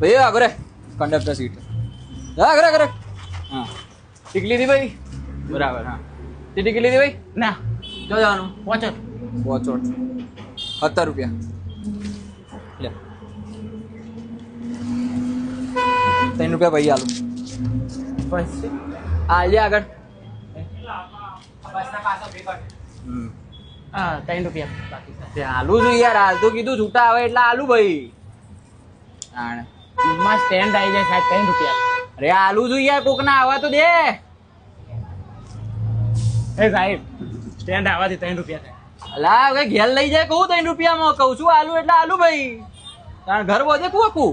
भैया आगे conductor seat आगे आगे हाँ टिकली थी भाई बराबर हाँ टिकली थी भाई ના जो जानो પહોંચો पहुंचो 70 रुपया ले 3 रुपया भाई आलू બસ आ जा आगे હા 3 રૂપિયા બાકી છે आलू जो यार हाल तो कीधु छूटा आवे એટલે आलू भाई आण માં સ્ટેન્ડ આવી જાય સાહેબ 3 રૂપિયા अरे आलू जो यार कोक ना आवा तो दे એ સાહેબ સ્ટેન્ડ આવવાથી 3 રૂપિયા થાય अला હવે ઘેર લઈ જાય કહું 3 રૂપિયા માં કહું છું આલુ એટલે આલુ ભાઈ તાર ઘર બોજે કુકુ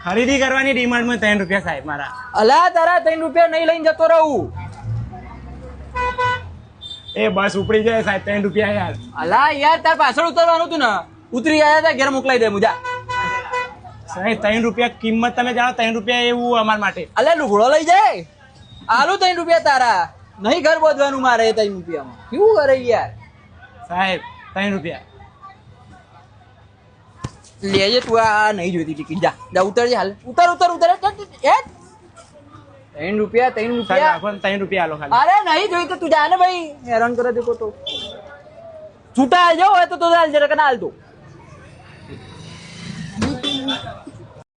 ખરીદી કરવાની ડિમાન્ડમાં 3 રૂપિયા સાહેબ મારા અલા તારા 3 રૂપિયા નહીં લઈને જતો રહું એ બસ ઉપડી જાય સાહેબ 3 રૂપિયા યાર અલા યાર તાર પાછળ ઉતરવાનું હતું ને ઉતરી આયા તા ઘેર મોકલાઈ દે મુજા સાહેબ 3 રૂપિયા કિંમત તમે જાણો 3 રૂપિયા એવું અમાર માટે અલે લુગડો લઈ જાય આલુ 3 રૂપિયા તારા નહીં ઘર બોધવાનું મારે 3 રૂપિયામાં કેવું કરે યાર સાહેબ 3 રૂપિયા લેજે તું આ નહીં જોઈતી ટિકિટ જા જા ઉતરજે હાલ ઉતર ઉતર ઉતર એ 3 રૂપિયા 3 સાહેબ રૂપિયા આપો 3 રૂપિયા આલો ખાલી अरे नहीं जोई तो तू जाने भाई हैरान करे देखो तो छूटा आ जाओ है तो हाल जरा कनाल दो